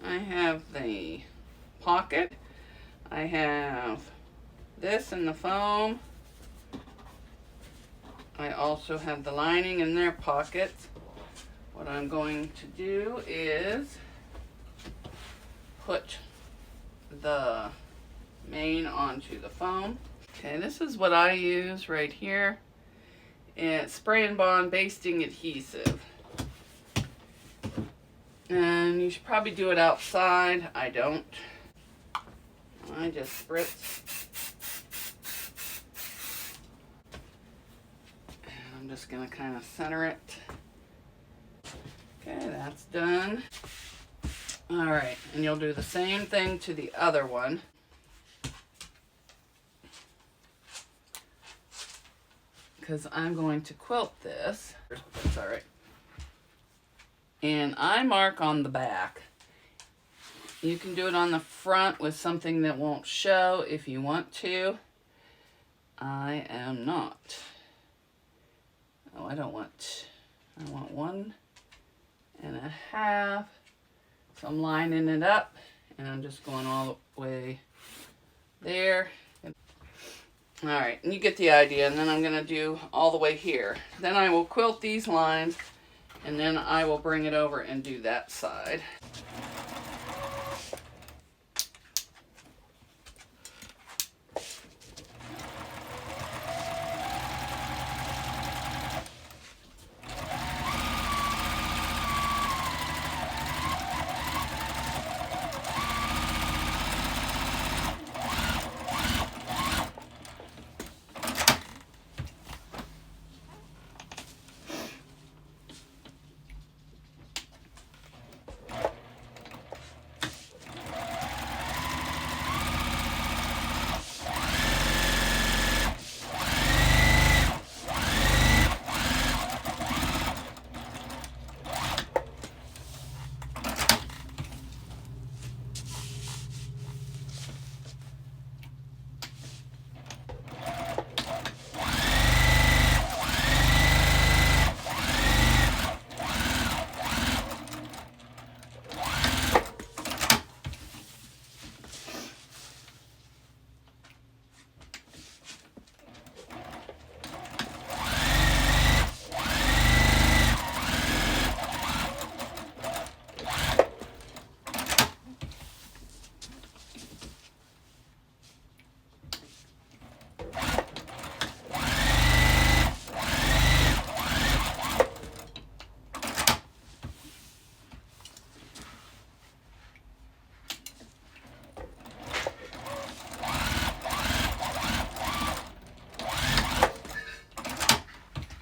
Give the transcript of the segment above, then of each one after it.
I have the pocket. I have this in the foam. I also have the lining in their pockets. What I'm going to do is put the mane onto the foam. Okay, this is what I use right here. It's spray and bond basting adhesive. And you should probably do it outside. I don't. I just spritz. And I'm just going to kind of center it. Okay, that's done. All right, and you'll do the same thing to the other one. Because I'm going to quilt this. That's all right. And I mark on the back. You can do it on the front with something that won't show if you want to. I am not. Oh, I don't want. I want 1.5. So I'm lining it up, and I'm just going all the way there. All right, and you get the idea. And then I'm going to do all the way here. Then I will quilt these lines, and then I will bring it over and do that side.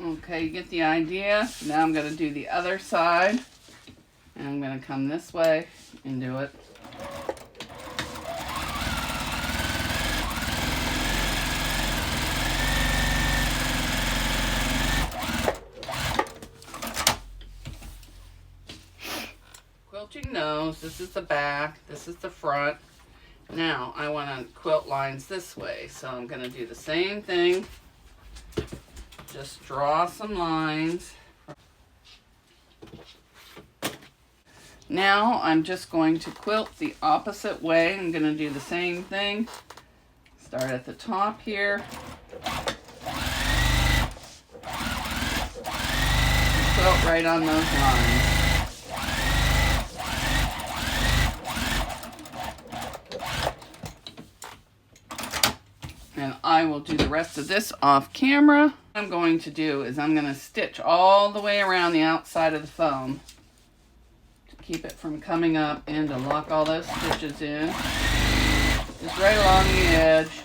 Okay, you get the idea. Now I'm going to do the other side. And I'm going to come this way and do it. Quilting knows this is the back, this is the front. Now I want to quilt lines this way, so I'm going to do the same thing. Just draw some lines. Now I'm just going to quilt the opposite way. I'm going to do the same thing. Start at the top here. Quilt right on those lines. And I will do the rest of this off camera. What I'm going to do is I'm going to stitch all the way around the outside of the foam to keep it from coming up and to lock all those stitches in. Just right along the edge.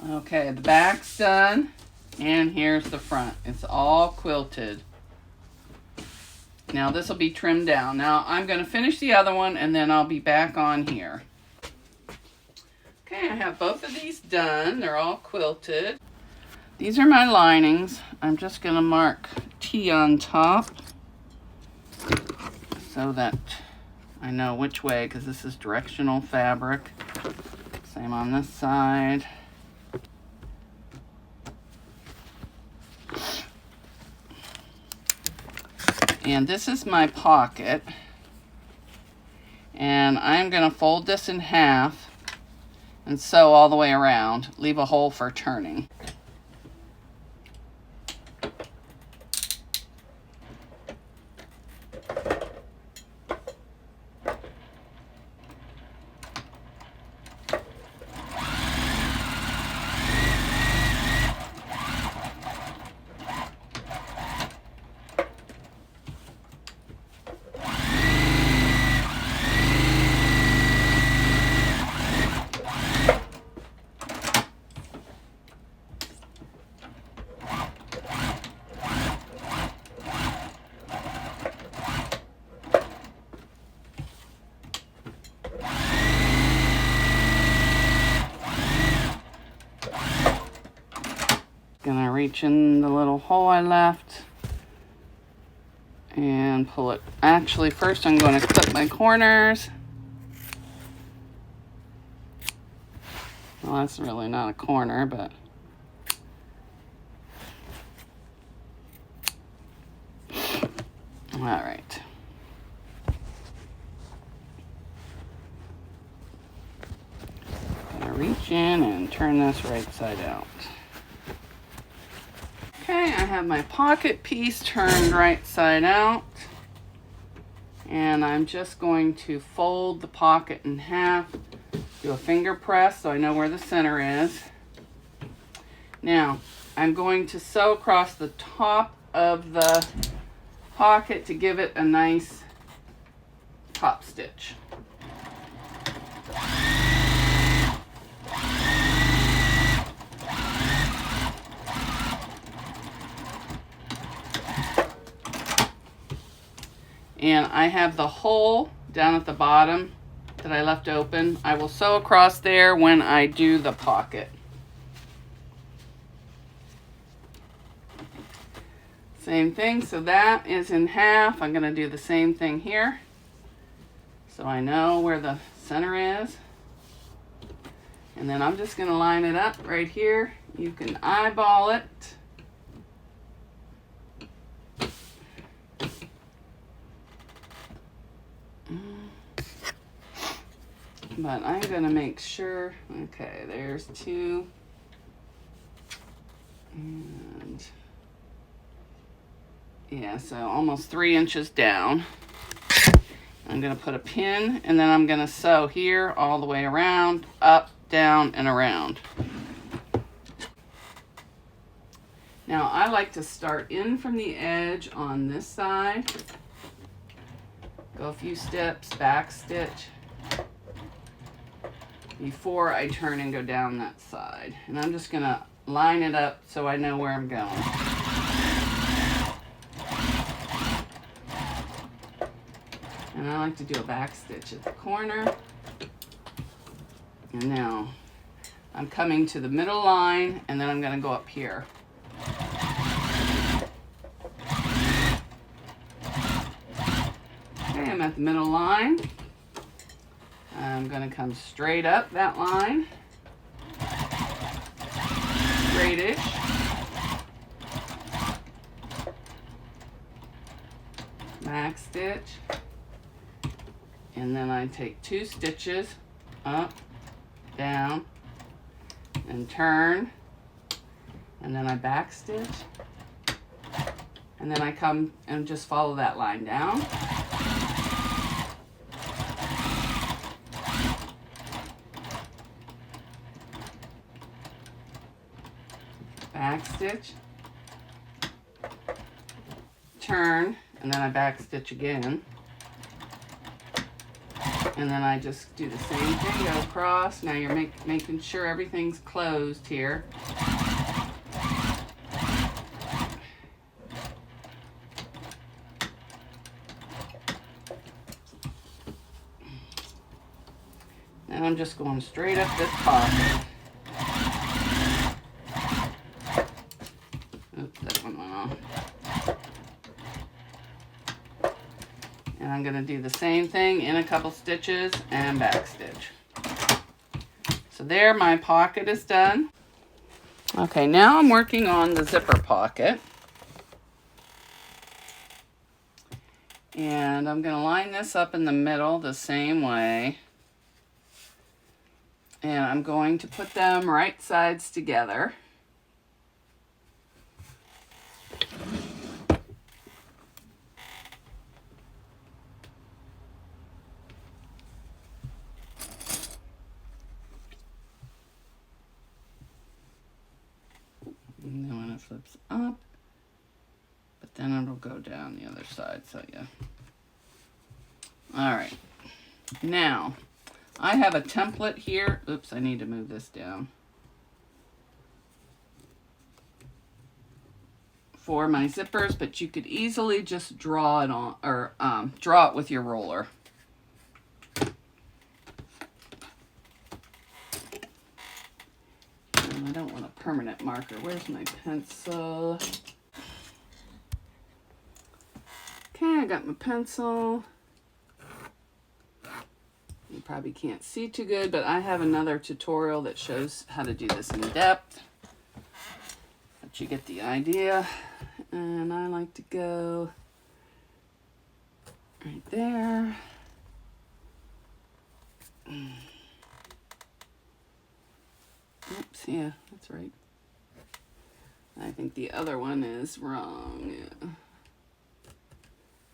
Okay, the back's done. And here's the front. It's all quilted. Now this will be trimmed down. Now I'm going to finish the other one and then I'll be back on here. Okay, I have both of these done. They're all quilted. These are my linings. I'm just going to mark T on top so that I know which way, because this is directional fabric. Same on this side. And this is my pocket. And I'm going to fold this in half and sew all the way around. Leave a hole for turning. Gonna reach in the little hole I left and pull it. Actually, first I'm going to clip my corners. Well, that's really not a corner, but all right. Gonna reach in and turn this right side out. Okay, I have my pocket piece turned right side out. And I'm just going to fold the pocket in half, do a finger press so I know where the center is. Now, I'm going to sew across the top of the pocket to give it a nice top stitch. And I have the hole down at the bottom that I left open. I will sew across there when I do the pocket. Same thing, so that is in half. I'm gonna do the same thing here. So I know where the center is. And then I'm just gonna line it up right here. You can eyeball it. But I'm gonna make sure, okay, there's two, and yeah, so almost 3 inches down. I'm gonna put a pin and then I'm gonna sew here all the way around, up, down, and around. Now I like to start in from the edge on this side, go a few steps, back stitch, before I turn and go down that side. And I'm just gonna line it up so I know where I'm going. And I like to do a back stitch at the corner. And now I'm coming to the middle line and then I'm gonna go up here. Okay, I'm at the middle line. I'm going to come straight up that line, straightish, back stitch, and then I take 2 stitches up, down, and turn, and then I back stitch, and then I come and just follow that line down. Back stitch, turn, and then I back stitch again, and then I just do the same thing, go across. Now you're making sure everything's closed here. And I'm just going straight up this pocket. Oops, that one went off. And I'm going to do the same thing in a couple stitches and back stitch. So there, my pocket is done. Okay, now I'm working on the zipper pocket. And I'm going to line this up in the middle the same way. And I'm going to put them right sides together. And then when it flips up, but then it'll go down the other side, so yeah. All right, now I have a template here. Oops, I need to move this down. For my zippers, but you could easily just draw it on, or draw it with your roller. And I don't want a permanent marker. Where's my pencil? Okay, I got my pencil. You probably can't see too good, but I have another tutorial that shows how to do this in depth. But you get the idea. And I like to go right there. Oops, yeah, that's right. I think the other one is wrong. Yeah.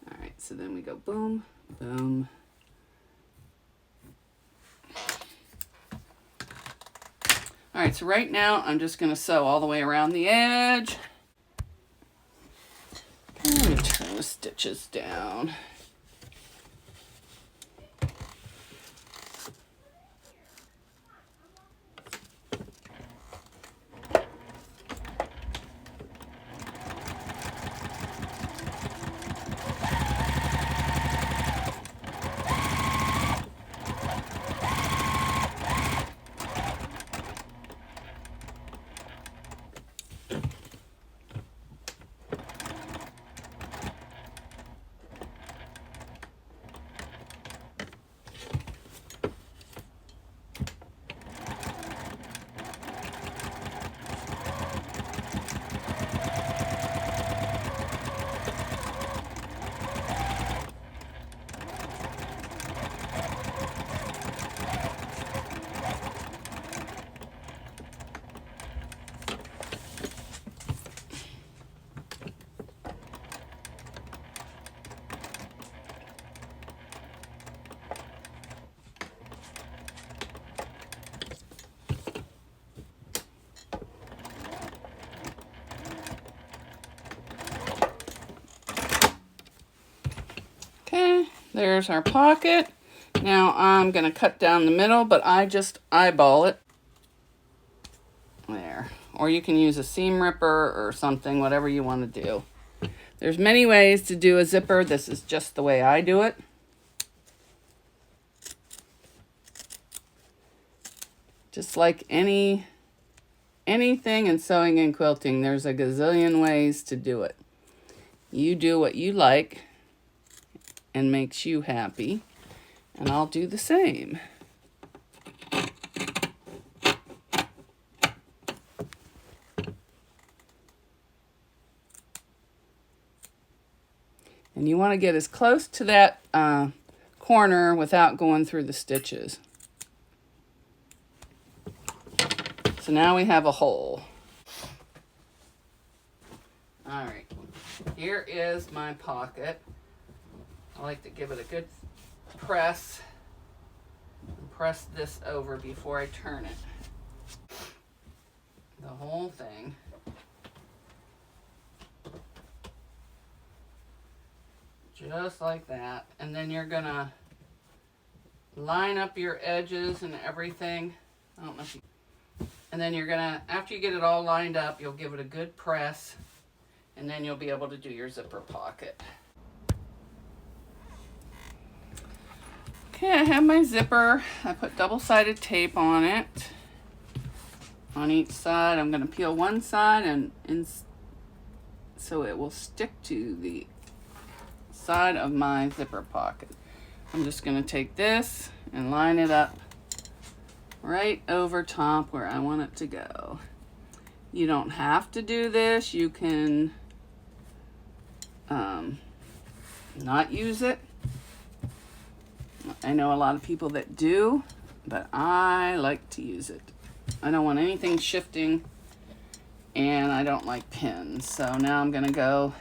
All right, so then we go boom, boom. All right, so right now I'm just going to sew all the way around the edge. I'm going to turn the stitches down. Okay, there's our pocket. Now I'm going to cut down the middle, but I just eyeball it. There. Or you can use a seam ripper or something, whatever you want to do. There's many ways to do a zipper. This is just the way I do it. Just like anything in sewing and quilting, there's a gazillion ways to do it. You do what you like and makes you happy, and I'll do the same. And you want to get as close to that corner without going through the stitches. So now we have a hole. All right, here is my pocket. I like to give it a good press and press this over before I turn it. The whole thing. Just like that. And then you're gonna line up your edges and everything. I don't know if you, and then you're gonna, after you get it all lined up, you'll give it a good press, and then you'll be able to do your zipper pocket. Okay, I have my zipper. I put double-sided tape on it on each side. I'm going to peel one side and so it will stick to the side of my zipper pocket. I'm just going to take this and line it up right over top where I want it to go. You don't have to do this. You can not use it. I know a lot of people that do, but I like to use it. I don't want anything shifting, and I don't like pins. So now I'm going to go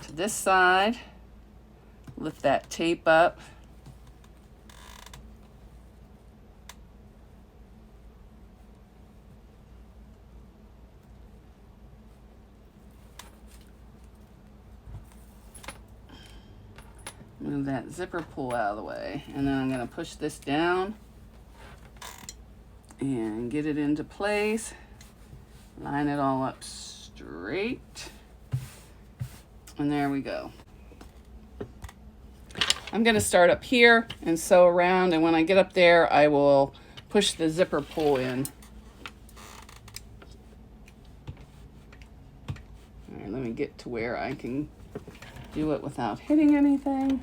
to this side, lift that tape up, move that zipper pull out of the way, and then I'm going to push this down and get it into place. Line it all up straight, and there we go. I'm going to start up here and sew around, and when I get up there I will push the zipper pull in. All right, let me get to where I can do it without hitting anything.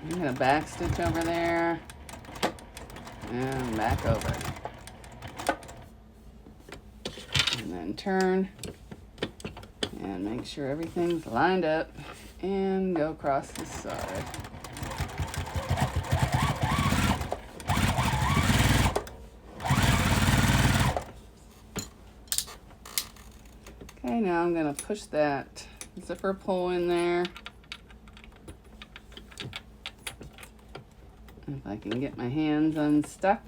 I'm going to back stitch over there and back over. And then turn and make sure everything's lined up and go across the side. Okay, now I'm going to push that zipper pull in there. If I can get my hands unstuck.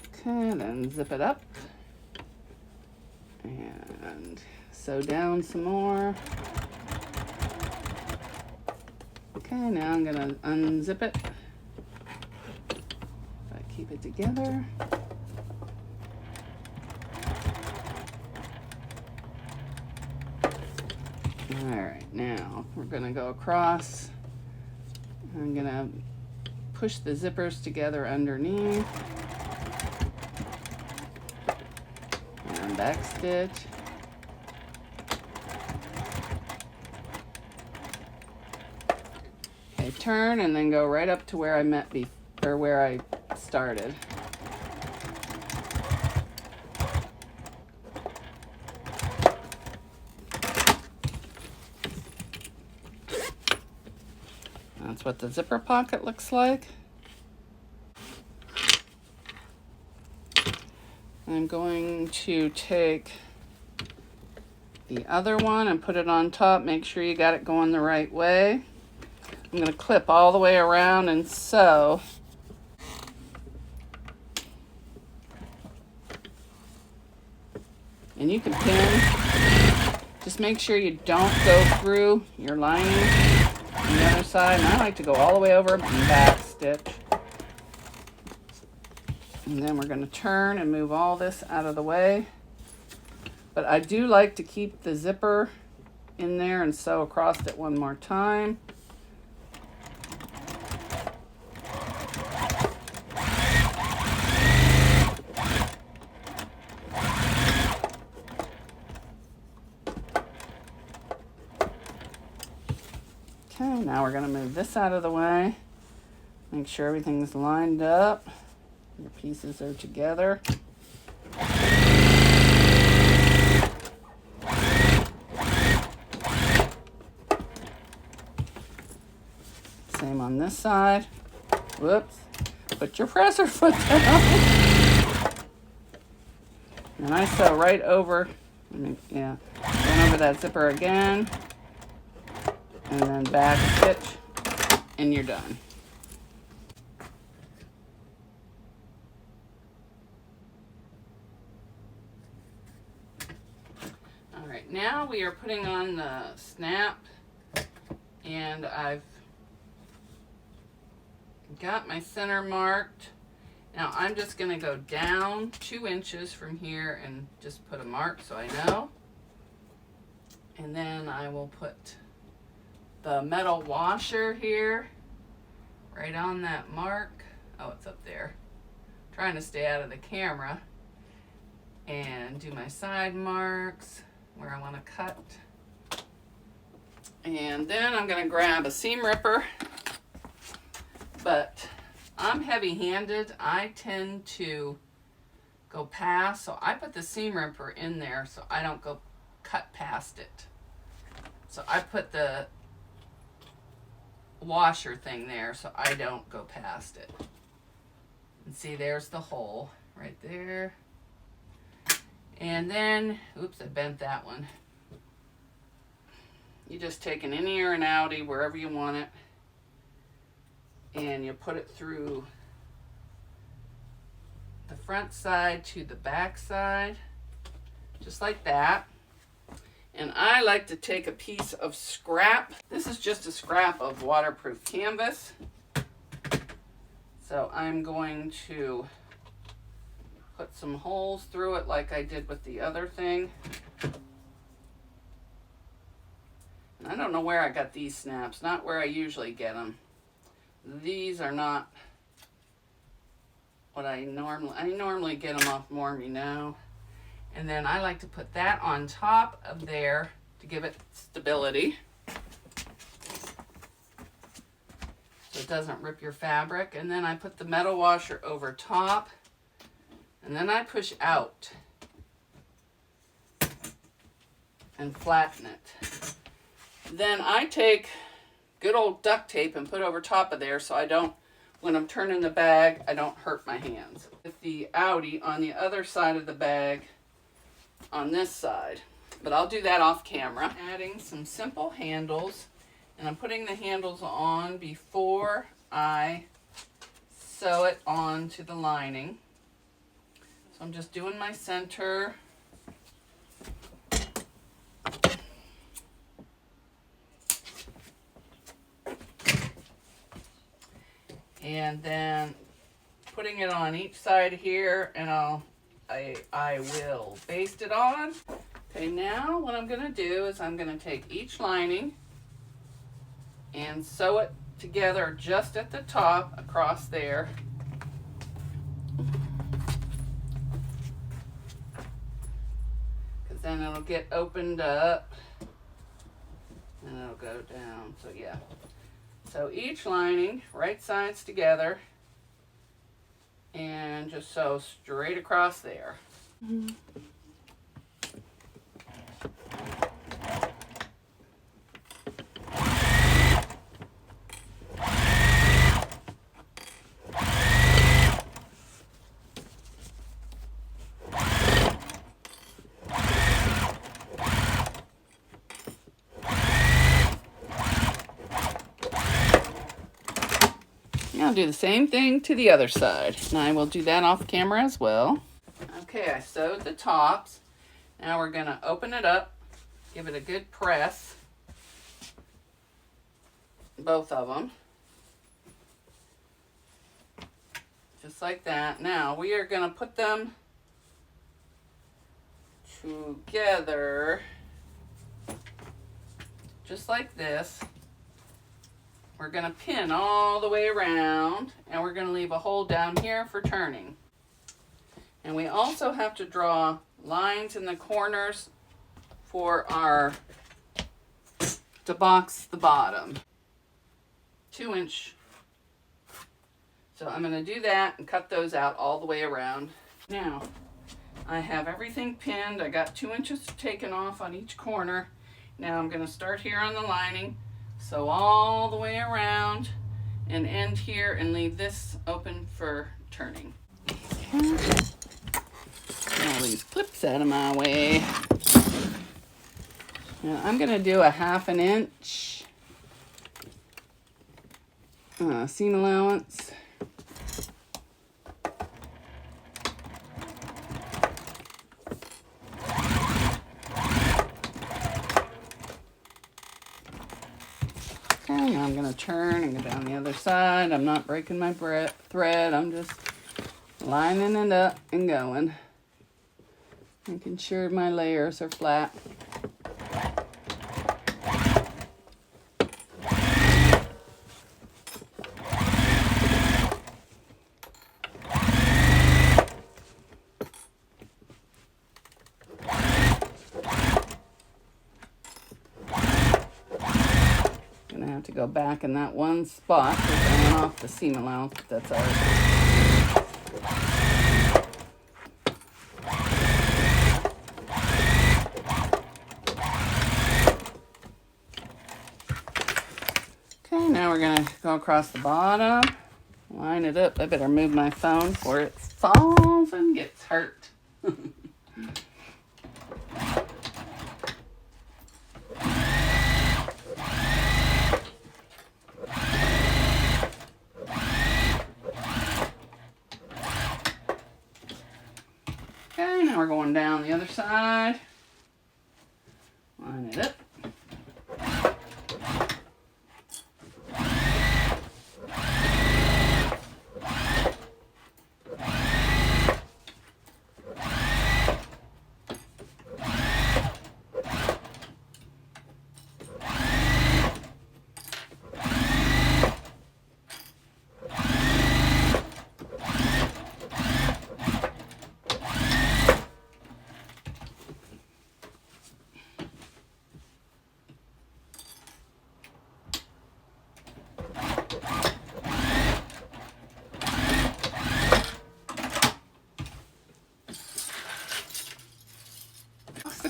Okay, then zip it up and sew down some more. Okay, now I'm gonna unzip it. If I keep it together. All right, now we're gonna go across. I'm gonna push the zippers together underneath and back stitch. Okay, turn and then go right up to where I met or where I started. That's what the zipper pocket looks like. I'm going to take the other one and put it on top. Make sure you got it going the right way. I'm going to clip all the way around and sew. And you can pin. Just make sure you don't go through your lining on the other side. And I like to go all the way over and back stitch. And then we're going to turn and move all this out of the way. But I do like to keep the zipper in there and sew across it one more time. Okay, now we're going to move this out of the way. Make sure everything's lined up. Your pieces are together. Same on this side. Whoops. Put your presser foot down. And I sew right over, going over that zipper again. And then back stitch, and you're done. now we are putting on the snap, and I've got my center marked. Now I'm just going to go down 2 inches from here and just put a mark so I know. And then I will put the metal washer here right on that mark. Oh, it's up there. I'm trying to stay out of the camera. And do my side marks where I want to cut. And then I'm going to grab a seam ripper. But I'm heavy-handed. I tend to go past, so I put the seam ripper in there so I don't go cut past it. So I put the washer thing there so I don't go past it. And see, there's the hole right there. And then, oops, I bent that one. You just take an innie or an outie, wherever you want it, and you put it through the front side to the back side, just like that. And I like to take a piece of scrap. This is just a scrap of waterproof canvas. So I'm going to put some holes through it like I did with the other thing. And I don't know where I got these snaps, not where I usually get them. These are not what I normally get them off Mormy now. And then I like to put that on top of there to give it stability, so it doesn't rip your fabric. And then I put the metal washer over top, and then I push out and flatten it. Then I take good old duct tape and put over top of there so I don't, when I'm turning the bag, I don't hurt my hands. With the outie on the other side of the bag on this side, but I'll do that off camera. Adding some simple handles, and I'm putting the handles on before I sew it onto the lining. So I'm just doing my center. And then putting it on each side here, and I will baste it on. Okay, now what I'm going to do is I'm going to take each lining and sew it together just at the top across there. Because then it'll get opened up and it'll go down. So yeah. So each lining, right sides together, and just sew straight across there. I'll do the same thing to the other side, and I will do that off camera as well. Okay, I sewed the tops. Now we're going to open it up, give it a good press, both of them, just like that. Now we are going to put them together just like this. We're going to pin all the way around, and we're going to leave a hole down here for turning. And we also have to draw lines in the corners for to box the bottom. 2-inch. So I'm going to do that and cut those out all the way around. Now, I have everything pinned. I got 2 inches taken off on each corner. Now I'm going to start here on the lining. Sew all the way around and end here and leave this open for turning. Get all these clips out of my way. Now I'm going to do a 1/2 inch seam allowance. Okay, now I'm going to turn and go down the other side. I'm not breaking my thread. I'm just lining it up and going. Making sure my layers are flat. To go back in that one spot because I went off the seam allowance, but that's all right. Okay, now we're going to go across the bottom, line it up. I better move my phone before it falls and gets hurt. Okay, now we're going down the other side. Line it up.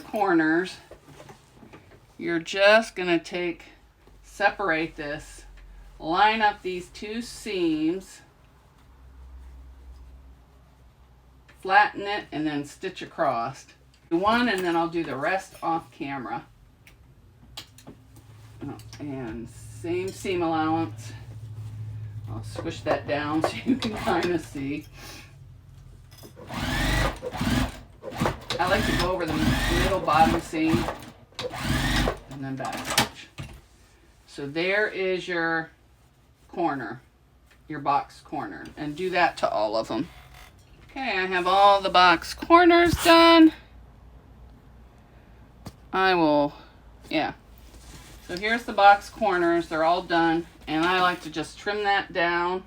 Corners, you're just going to separate this, line up these two seams, flatten it, and then stitch across. Do one, and then I'll do the rest off camera. Oh, and same seam allowance. I'll squish that down so you can kind of see. I like to go over the middle bottom seam and then back stitch. So there is your corner, your box corner, and do that to all of them. Okay, I have all the box corners done. So here's the box corners. They're all done, and I like to just trim that down.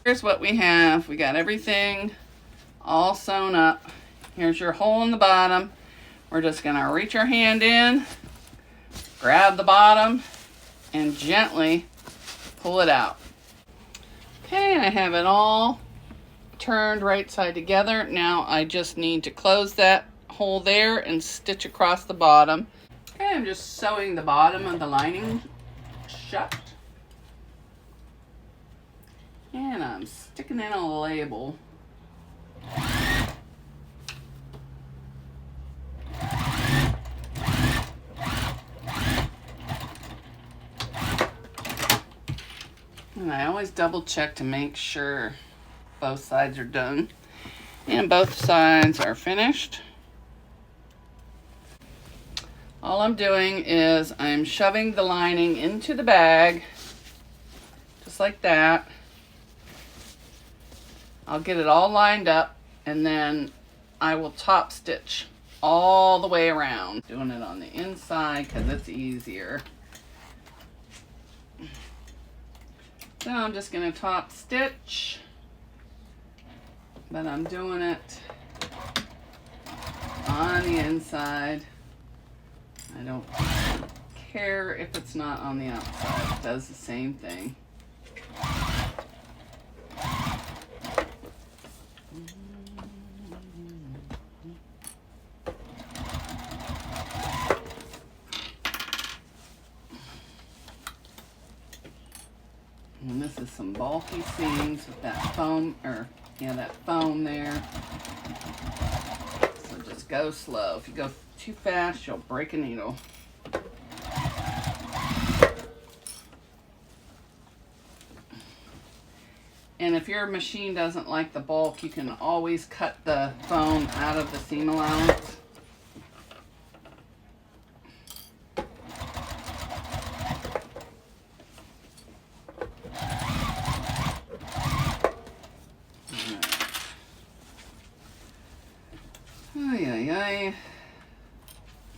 Here's what we have. We got everything all sewn up. Here's your hole in the bottom. We're just going to reach our hand in, grab the bottom, and gently pull it out. Okay, I have it all turned right side together. Now I just need to close that hole there and stitch across the bottom. Okay, I'm just sewing the bottom of the lining shut. And I'm sticking in a label. And I always double check to make sure both sides are done. And both sides are finished. All I'm doing is I'm shoving the lining into the bag, just like that. I'll get it all lined up, and then I will top stitch all the way around. Doing it on the inside because it's easier. So I'm just going to top stitch, but I'm doing it on the inside. I don't care if it's not on the outside. It does the same thing. And this is some bulky seams with that foam, that foam there. So just go slow. If you go too fast, you'll break a needle. And if your machine doesn't like the bulk, you can always cut the foam out of the seam allowance.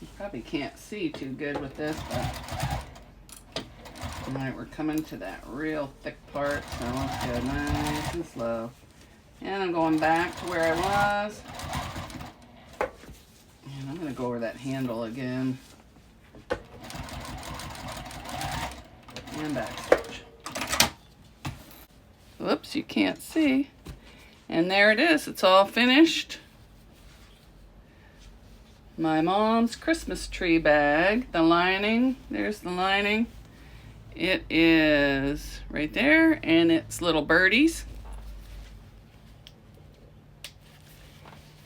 You probably can't see too good with this, but all right, we're coming to that real thick part, so let's go nice and slow. And I'm going back to where I was. And I'm going to go over that handle again. And backstitch. Whoops, you can't see. And there it is. It's all finished. My mom's Christmas tree bag. The lining. There's the lining. It is right there. And it's little birdies.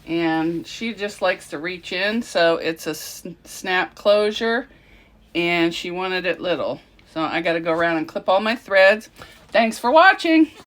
And she just likes to reach in. So it's a snap closure. And she wanted it little. So I got to go around and clip all my threads. Thanks for watching.